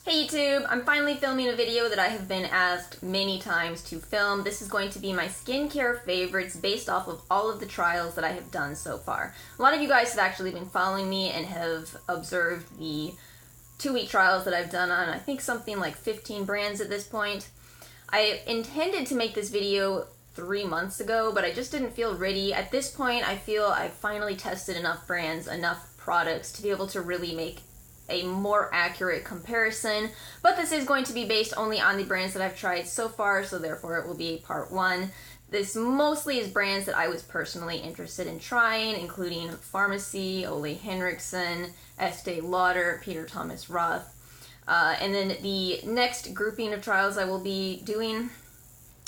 Hey YouTube, I'm finally filming a video that I have been asked many times to film. This is going to be my skincare favorites based off of all of the trials that I have done so far. A lot of you guys have actually been following me and have observed the 2-week trials that I've done on I think something like 15 brands at this point. I intended to make this video 3 months ago, but I just didn't feel ready. At this point, I feel I've finally tested enough brands, enough products to be able to really make a more accurate comparison, but this is going to be based only on the brands that I've tried so far, so therefore it will be a part 1. This mostly is brands that I was personally interested in trying, including Farmacy, Ole Henriksen, Estee Lauder, Peter Thomas Roth, and then the next grouping of trials I will be doing,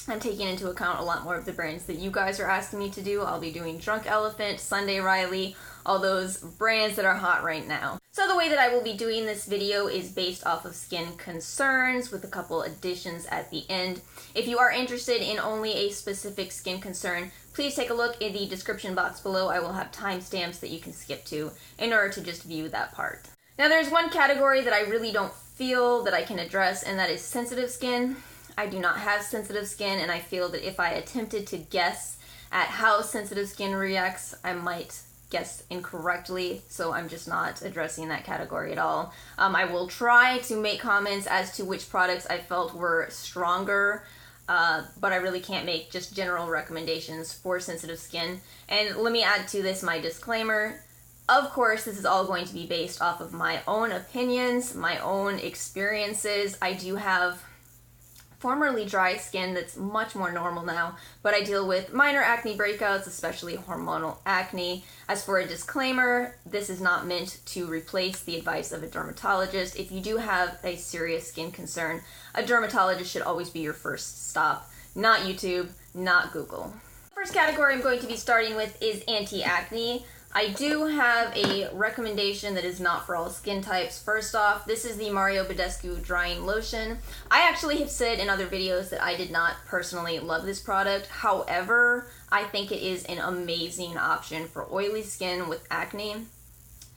I'm taking into account a lot more of the brands that you guys are asking me to do. I'll be doing Drunk Elephant, Sunday Riley, all those brands that are hot right now. So the way that I will be doing this video is based off of skin concerns with a couple additions at the end. If you are interested in only a specific skin concern, please take a look in the description box below. I will have timestamps that you can skip to in order to just view that part. Now there's one category that I really don't feel that I can address, and that is sensitive skin. I do not have sensitive skin, and I feel that if I attempted to guess at how sensitive skin reacts, I might guess incorrectly, so I'm just not addressing that category at all. I will try to make comments as to which products I felt were stronger, but I really can't make just general recommendations for sensitive skin. And let me add to this my disclaimer. Of course, this is all going to be based off of my own opinions, my own experiences. I do have formerly dry skin that's much more normal now, but I deal with minor acne breakouts, especially hormonal acne. As for a disclaimer, this is not meant to replace the advice of a dermatologist. If you do have a serious skin concern, a dermatologist should always be your first stop, not YouTube, not Google. The first category I'm going to be starting with is anti-acne. I do have a recommendation that is not for all skin types. First off, this is the Badescu Drying Lotion. I actually have said in other videos that I did not personally love this product. However, I think it is an amazing option for oily skin with acne.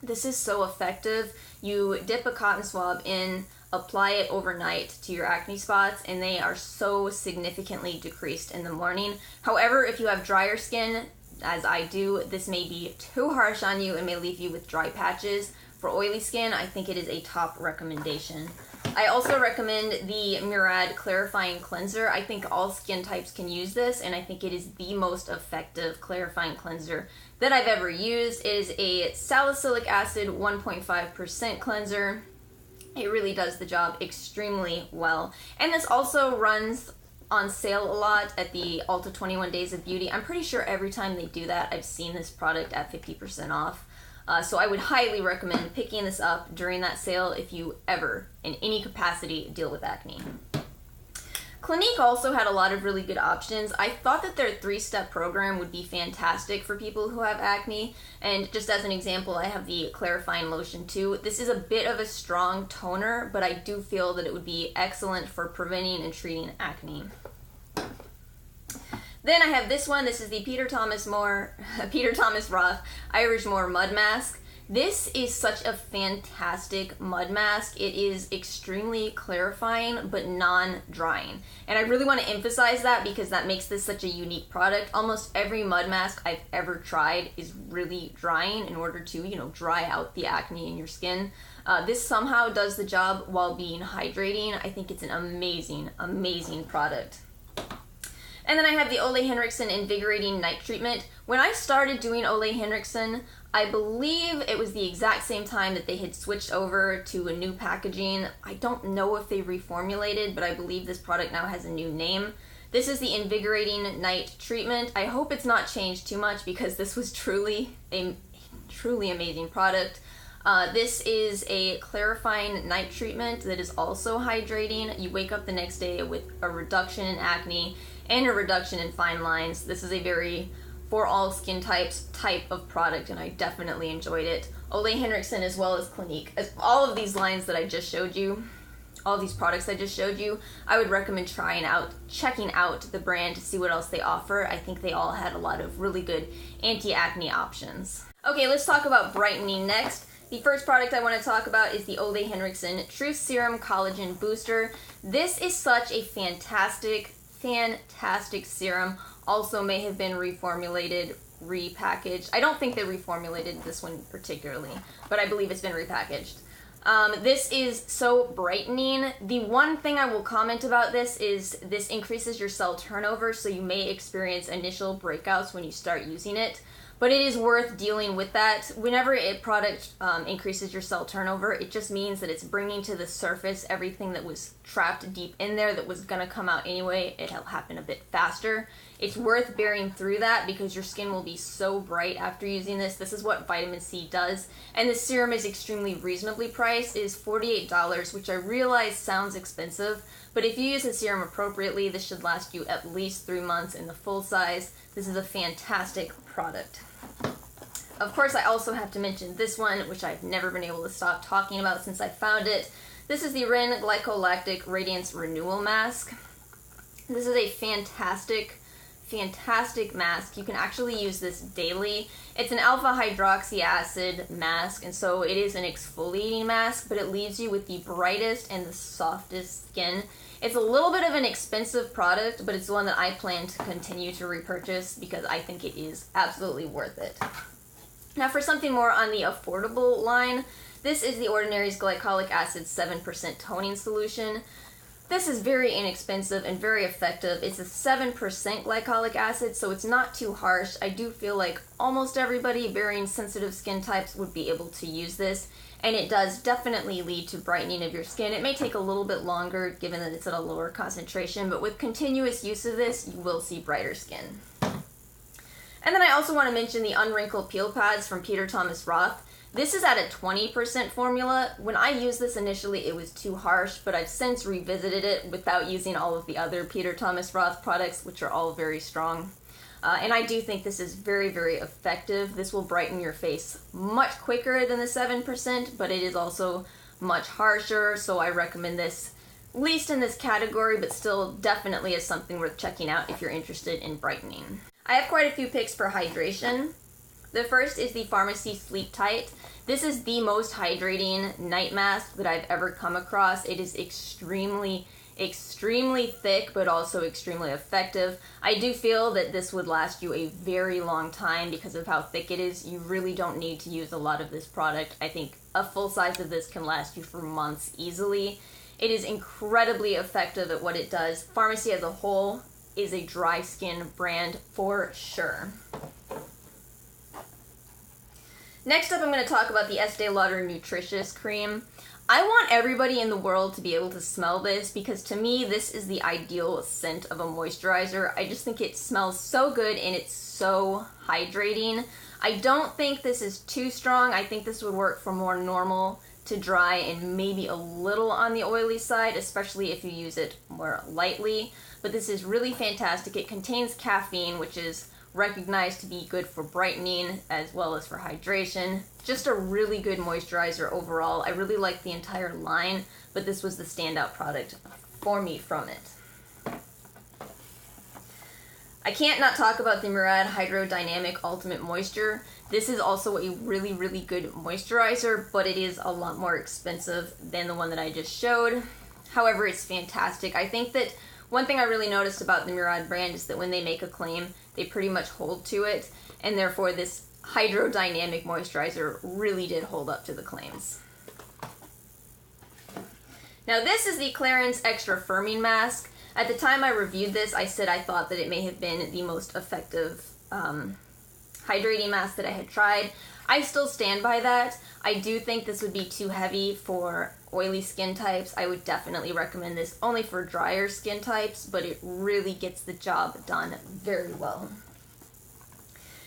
This is so effective. You dip a cotton swab in, apply it overnight to your acne spots, and they are so significantly decreased in the morning. However, if you have drier skin, as I do, this may be too harsh on you and may leave you with dry patches. For oily skin, I think it is a top recommendation. I also recommend the Murad Clarifying Cleanser. I think all skin types can use this, and I think it is the most effective clarifying cleanser that I've ever used. It is a salicylic acid 1.5% cleanser. It really does the job extremely well. And this also runs on sale a lot at the Ulta 21 Days of Beauty. I'm pretty sure every time they do that, I've seen this product at 50% off. So I would highly recommend picking this up during that sale if you ever, in any capacity, deal with acne. Clinique also had a lot of really good options. I thought that their 3-step program would be fantastic for people who have acne. And just as an example, I have the Clarifying Lotion too. This is a bit of a strong toner, but I do feel that it would be excellent for preventing and treating acne. Then I have this one. This is the Peter Thomas Roth Irish Moor Mud Mask. This is such a fantastic mud mask. It is extremely clarifying but non-drying. And I really want to emphasize that because that makes this such a unique product. Almost every mud mask I've ever tried is really drying in order to, dry out the acne in your skin. This somehow does the job while being hydrating. I think it's an amazing, amazing product. And then I have the Ole Henriksen Invigorating Night Treatment. When I started doing Ole Henriksen, I believe it was the exact same time that they had switched over to a new packaging. I don't know if they reformulated, but I believe this product now has a new name. This is the Invigorating Night Treatment. I hope it's not changed too much because this was truly amazing product. This is a clarifying night treatment that is also hydrating. You wake up the next day with a reduction in acne and a reduction in fine lines. This is a very for all skin types type of product, and I definitely enjoyed it. Ole Henriksen as well as Clinique. As all of these lines that I just showed you, all these products I just showed you, I would recommend checking out the brand to see what else they offer. I think they all had a lot of really good anti-acne options. Okay, let's talk about brightening next. The first product I want to talk about is the Ole Henriksen True Serum Collagen Booster. This is such a fantastic serum. Also may have been reformulated, repackaged. I don't think they reformulated this one particularly, but I believe it's been repackaged. This is so brightening. The one thing I will comment about this is this increases your cell turnover, so you may experience initial breakouts when you start using it. But it is worth dealing with that. Whenever a product increases your cell turnover, it just means that it's bringing to the surface everything that was trapped deep in there that was going to come out anyway. It'll happen a bit faster. It's worth bearing through that because your skin will be so bright after using this. This is what vitamin C does. And the serum is extremely reasonably priced. It is $48, which I realize sounds expensive. But if you use the serum appropriately, this should last you at least 3 months in the full size. This is a fantastic product. Of course, I also have to mention this one, which I've never been able to stop talking about since I found it. This is the Ren Glycolic Radiance Renewal Mask. This is a fantastic mask. You can actually use this daily. It's an alpha hydroxy acid mask, and so it is an exfoliating mask, but it leaves you with the brightest and the softest skin. It's a little bit of an expensive product, but it's one that I plan to continue to repurchase because I think it is absolutely worth it. Now for something more on the affordable line, this is The Ordinary's Glycolic Acid 7% Toning Solution. This is very inexpensive and very effective. It's a 7% glycolic acid, so it's not too harsh. I do feel like almost everybody varying sensitive skin types would be able to use this, and it does definitely lead to brightening of your skin. It may take a little bit longer given that it's at a lower concentration, but with continuous use of this, you will see brighter skin. And then I also want to mention the Un-wrinkle Peel Pads from Peter Thomas Roth. This is at a 20% formula. When I used this initially, it was too harsh, but I've since revisited it without using all of the other Peter Thomas Roth products, which are all very strong. And I do think this is very, very effective. This will brighten your face much quicker than the 7%, but it is also much harsher, so I recommend this, at least in this category, but still definitely is something worth checking out if you're interested in brightening. I have quite a few picks for hydration. The first is the Farmacy Sleep Tight. This is the most hydrating night mask that I've ever come across. It is extremely thick, but also extremely effective. I do feel that this would last you a very long time because of how thick it is. You really don't need to use a lot of this product. I think a full size of this can last you for months easily. It is incredibly effective at what it does. Farmacy as a whole is a dry skin brand for sure. Next up, I'm going to talk about the Estee Lauder Nutritious Cream. I want everybody in the world to be able to smell this because to me, this is the ideal scent of a moisturizer. I just think it smells so good and it's so hydrating. I don't think this is too strong. I think this would work for more normal to dry and maybe a little on the oily side, especially if you use it more lightly. But this is really fantastic. It contains caffeine, which is recognized to be good for brightening as well as for hydration. Just a really good moisturizer overall. I really like the entire line, but this was the standout product for me from it. I can't not talk about the Murad Hydrodynamic Ultimate Moisture. This is also a really, really good moisturizer, but it is a lot more expensive than the one that I just showed. However, it's fantastic. I think that one thing I really noticed about the Murad brand is that when they make a claim, they pretty much hold to it, and therefore this hydrodynamic moisturizer really did hold up to the claims. Now this is the Clarins Extra Firming Mask. At the time I reviewed this, I said I thought that it may have been the most effective hydrating mask that I had tried. I still stand by that. I do think this would be too heavy for oily skin types. I would definitely recommend this only for drier skin types, but it really gets the job done very well.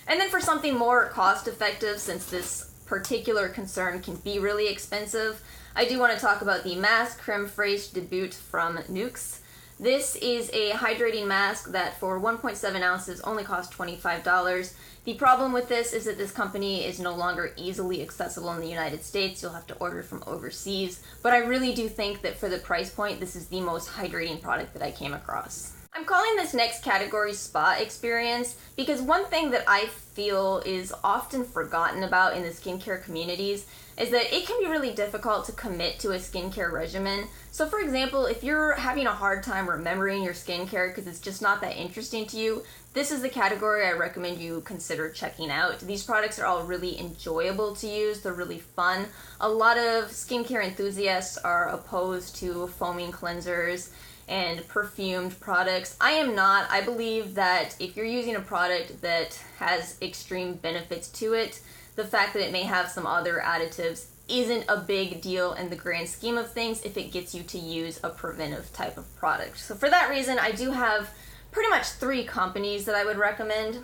And then for something more cost effective, since this particular concern can be really expensive, I do want to talk about the Masque Creme Fraiche de Beaute from Nuxe. This is a hydrating mask that for 1.7 ounces only costs $25. The problem with this is that this company is no longer easily accessible in the United States. You'll have to order from overseas. But I really do think that for the price point, this is the most hydrating product that I came across. I'm calling this next category spa experience because one thing that I feel is often forgotten about in the skincare communities is that it can be really difficult to commit to a skincare regimen. So for example, if you're having a hard time remembering your skincare because it's just not that interesting to you, this is the category I recommend you consider checking out. These products are all really enjoyable to use, they're really fun. A lot of skincare enthusiasts are opposed to foaming cleansers and perfumed products. I am not. I believe that if you're using a product that has extreme benefits to it, the fact that it may have some other additives isn't a big deal in the grand scheme of things if it gets you to use a preventive type of product. So for that reason, I do have pretty much 3 companies that I would recommend.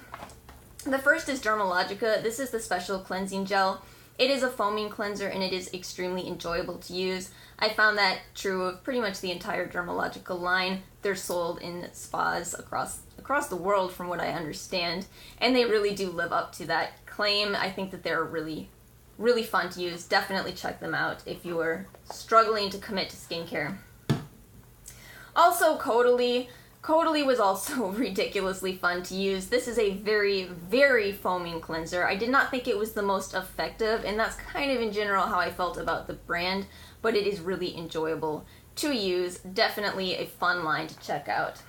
The first is Dermalogica. This is the special cleansing gel. It is a foaming cleanser and it is extremely enjoyable to use. I found that true of pretty much the entire Dermalogica line. They're sold in spas across the world from what I understand, and they really do live up to that claim. I think that they're really, really fun to use. Definitely check them out if you are struggling to commit to skincare. Also, Caudalie. Caudalie was also ridiculously fun to use. This is a very, very foaming cleanser. I did not think it was the most effective, and that's kind of in general how I felt about the brand, but it is really enjoyable to use. Definitely a fun line to check out.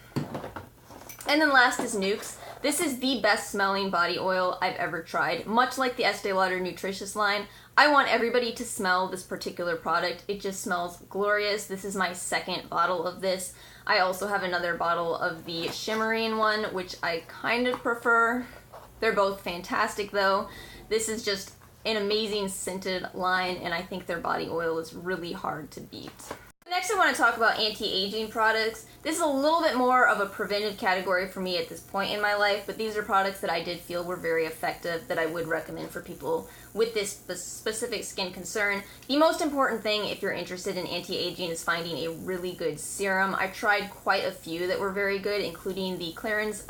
And then last is Nuxe. This is the best smelling body oil I've ever tried. Much like the Estee Lauder Nutritious line, I want everybody to smell this particular product. It just smells glorious. This is my second bottle of this. I also have another bottle of the shimmering one, which I kind of prefer. They're both fantastic though. This is just an amazing scented line, and I think their body oil is really hard to beat. Next, I want to talk about anti-aging products. This is a little bit more of a preventive category for me at this point in my life, but these are products that I did feel were very effective that I would recommend for people with this specific skin concern. The most important thing if you're interested in anti-aging is finding a really good serum. I tried quite a few that were very good, including the Clarins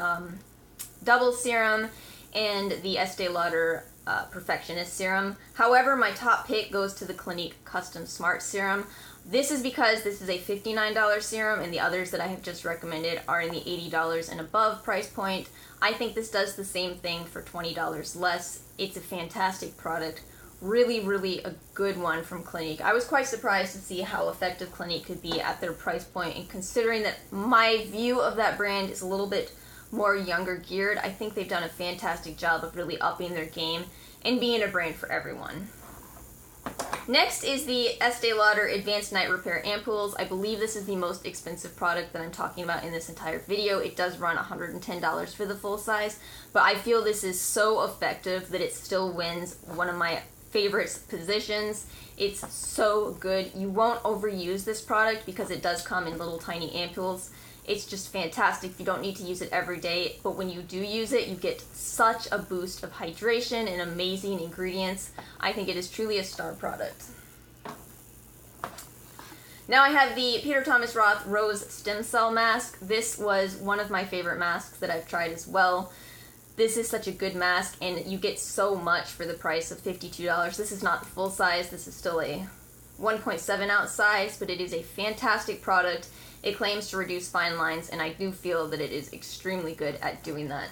Double Serum and the Estee Lauder Perfectionist Serum. However, my top pick goes to the Clinique Custom Smart Serum. This is because this is a $59 serum and the others that I have just recommended are in the $80 and above price point. I think this does the same thing for $20 less. It's a fantastic product. Really, really a good one from Clinique. I was quite surprised to see how effective Clinique could be at their price point, and considering that my view of that brand is a little bit more younger geared, I think they've done a fantastic job of really upping their game and being a brand for everyone. Next is the Estee Lauder Advanced Night Repair Ampoules. I believe this is the most expensive product that I'm talking about in this entire video. It does run $110 for the full size, but I feel this is so effective that it still wins one of my favorite positions. It's so good. You won't overuse this product because it does come in little tiny ampoules. It's just fantastic. You don't need to use it every day, but when you do use it, you get such a boost of hydration and amazing ingredients. I think it is truly a star product. Now I have the Peter Thomas Roth Rose Stem Cell Mask. This was one of my favorite masks that I've tried as well. This is such a good mask, and you get so much for the price of $52. This is not the full size. This is still a 1.7 ounce size, but it is a fantastic product. It claims to reduce fine lines, and I do feel that it is extremely good at doing that.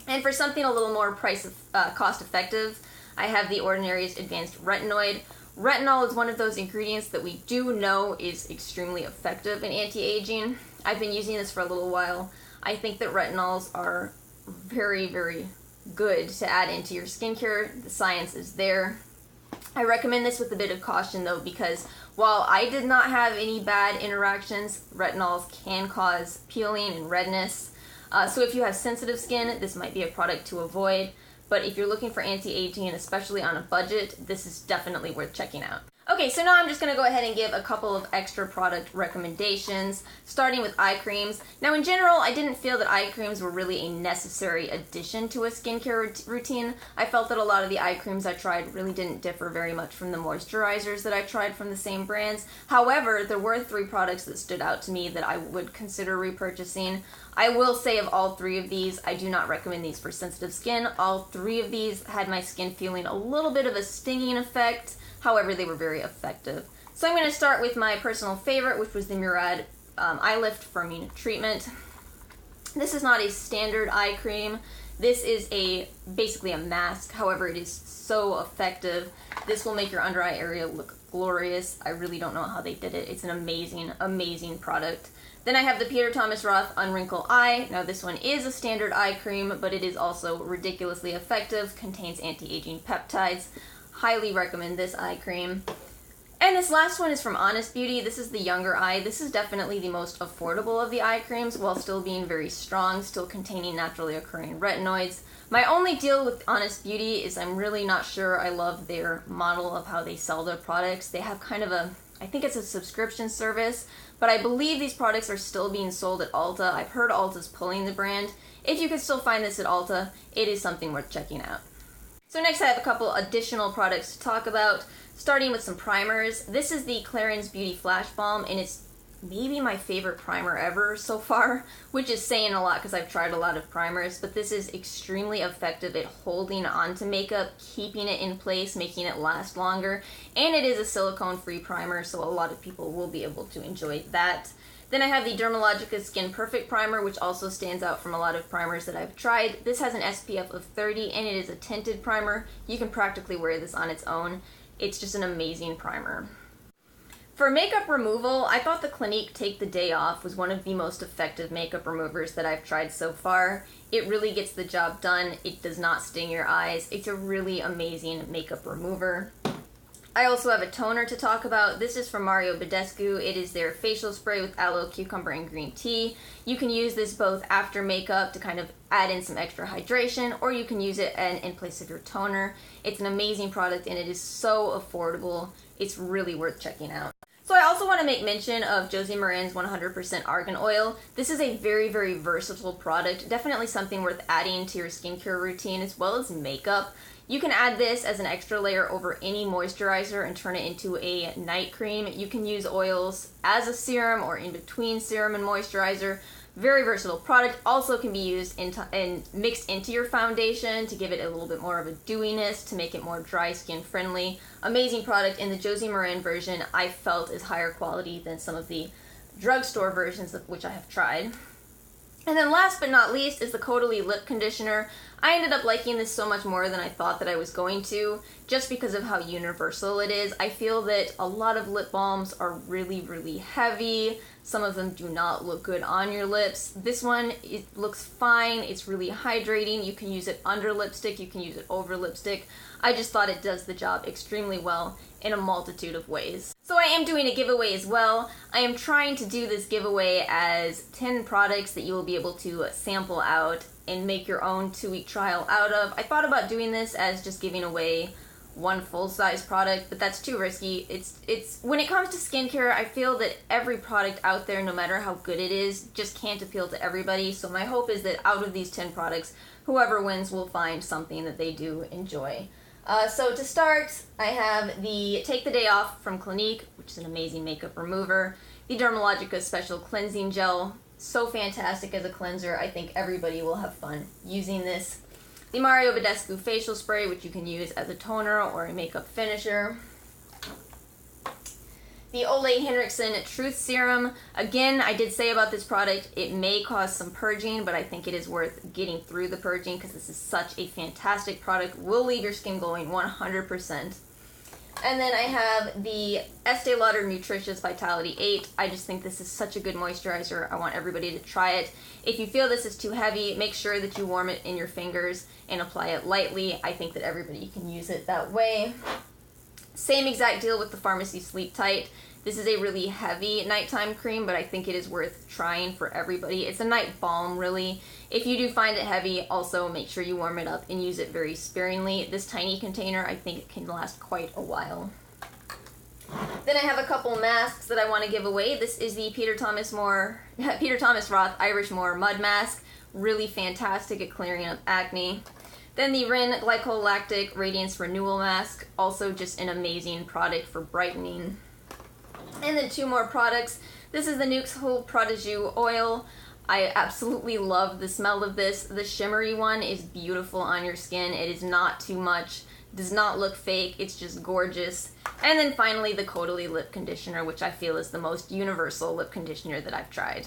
And for something a little more cost effective, I have the Ordinary's Advanced Retinoid. Retinol is one of those ingredients that we do know is extremely effective in anti-aging. I've been using this for a little while. I think that retinols are very, very good to add into your skincare. The science is there. I recommend this with a bit of caution though, because while I did not have any bad interactions, retinols can cause peeling and redness. So if you have sensitive skin, this might be a product to avoid. But if you're looking for anti-aging, and especially on a budget, this is definitely worth checking out. Okay, so now I'm just going to go ahead and give a couple of extra product recommendations, starting with eye creams. Now in general, I didn't feel that eye creams were really a necessary addition to a skincare routine. I felt that a lot of the eye creams I tried really didn't differ very much from the moisturizers that I tried from the same brands. However, there were 3 products that stood out to me that I would consider repurchasing. I will say of all 3 of these, I do not recommend these for sensitive skin. All 3 of these had my skin feeling a little bit of a stinging effect. However, they were very effective. So I'm going to start with my personal favorite, which was the Murad Eye Lift Firming Treatment. This is not a standard eye cream. This is basically a mask. However, it is so effective. This will make your under eye area look glorious. I really don't know how they did it. It's an amazing, amazing product. Then I have the Peter Thomas Roth Un-wrinkle Eye. Now this one is a standard eye cream, but it is also ridiculously effective, contains anti-aging peptides. Highly recommend this eye cream. And this last one is from Honest Beauty. This is the younger eye. This is definitely the most affordable of the eye creams while still being very strong, still containing naturally occurring retinoids. My only deal with Honest Beauty is I'm really not sure I love their model of how they sell their products. They have kind of I think it's a subscription service, but I believe these products are still being sold at Ulta. I've heard Ulta's pulling the brand. If you can still find this at Ulta, it is something worth checking out. So next I have a couple additional products to talk about, starting with some primers. This is the Clarins Beauty Flash Balm, and it's maybe my favorite primer ever so far, which is saying a lot because I've tried a lot of primers, but this is extremely effective at holding onto makeup, keeping it in place, making it last longer, and it is a silicone-free primer, so a lot of people will be able to enjoy that. Then I have the Dermalogica Skin Perfect Primer, which also stands out from a lot of primers that I've tried. This has an SPF of 30, and it is a tinted primer. You can practically wear this on its own. It's just an amazing primer. For makeup removal, I thought the Clinique Take the Day Off was one of the most effective makeup removers that I've tried so far. It really gets the job done. It does not sting your eyes. It's a really amazing makeup remover. I also have a toner to talk about. This is from Mario Badescu. It is their facial spray with aloe, cucumber, and green tea. You can use this both after makeup to kind of add in some extra hydration, or you can use it in place of your toner. It's an amazing product, and it is so affordable. It's really worth checking out. So I also want to make mention of Josie Maran's 100% Argan Oil. This is a very, very versatile product. Definitely something worth adding to your skincare routine as well as makeup. You can add this as an extra layer over any moisturizer and turn it into a night cream. You can use oils as a serum or in between serum and moisturizer. Very versatile product. Also can be used and mixed into your foundation to give it a little bit more of a dewiness, to make it more dry skin friendly. Amazing product. In the Josie Maran version, I felt is higher quality than some of the drugstore versions of which I have tried. And then last but not least is the Caudalie lip conditioner. I ended up liking this so much more than I thought that I was going to, just because of how universal it is. I feel that a lot of lip balms are really, really heavy. Some of them do not look good on your lips. This one, it looks fine. It's really hydrating. You can use it under lipstick. You can use it over lipstick. I just thought it does the job extremely well in a multitude of ways. So I am doing a giveaway as well. I am trying to do this giveaway as 10 products that you will be able to sample out and make your own 2-week trial out of. I thought about doing this as just giving away one full-size product, but that's too risky. It's when it comes to skincare, I feel that every product out there, no matter how good it is, just can't appeal to everybody. So my hope is that out of these 10 products, whoever wins will find something that they do enjoy. So to start, I have the Take the Day Off from Clinique, which is an amazing makeup remover. The Dermalogica Special Cleansing Gel, so fantastic as a cleanser. I think everybody will have fun using this. The Mario Badescu Facial Spray, which you can use as a toner or a makeup finisher. The Olay Henriksen Truth Serum. Again, I did say about this product, it may cause some purging, but I think it is worth getting through the purging because this is such a fantastic product. Will leave your skin glowing 100%. And then I have the Estee Lauder Nutritious Vitality 8. I just think this is such a good moisturizer. I want everybody to try it. If you feel this is too heavy, make sure that you warm it in your fingers and apply it lightly. I think that everybody can use it that way. Same exact deal with the Farmacy Sleep Tight. This is a really heavy nighttime cream, but I think it is worth trying for everybody. It's a night balm, really. If you do find it heavy, also make sure you warm it up and use it very sparingly. This tiny container, I think it can last quite a while. Then I have a couple masks that I want to give away. This is the Peter Thomas Roth Irish Moor Mud Mask. Really fantastic at clearing up acne. Then the Ren Glycol Lactic Radiance Renewal Mask. Also just an amazing product for brightening. And then 2 more products. This is the Nuxe Prodigeuse Oil. I absolutely love the smell of this. The shimmery one is beautiful on your skin. It is not too much. Does not look fake. It's just gorgeous. And then finally the Caudalie Lip Conditioner, which I feel is the most universal lip conditioner that I've tried.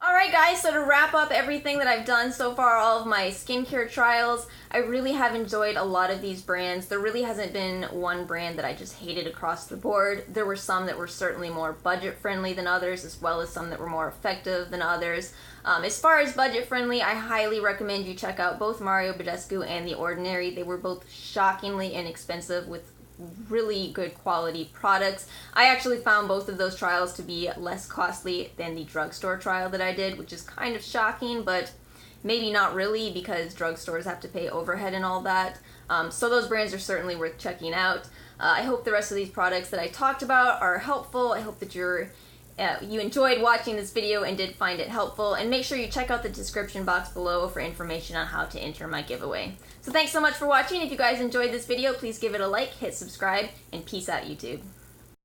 Alright. Alright guys, so to wrap up everything that I've done so far, all of my skincare trials, I really have enjoyed a lot of these brands. There really hasn't been one brand that I just hated across the board. There were some that were certainly more budget friendly than others, as well as some that were more effective than others. As far as budget friendly, I highly recommend you check out both Mario Badescu and The Ordinary. They were both shockingly inexpensive with really good quality products. I actually found both of those trials to be less costly than the drugstore trial that I did, which is kind of shocking, but maybe not really because drugstores have to pay overhead and all that. So those brands are certainly worth checking out. I hope the rest of these products that I talked about are helpful. I hope that you enjoyed watching this video and did find it helpful, and make sure you check out the description box below for information on how to enter my giveaway. So thanks so much for watching. If you guys enjoyed this video, please give it a like, hit subscribe, and peace out, YouTube.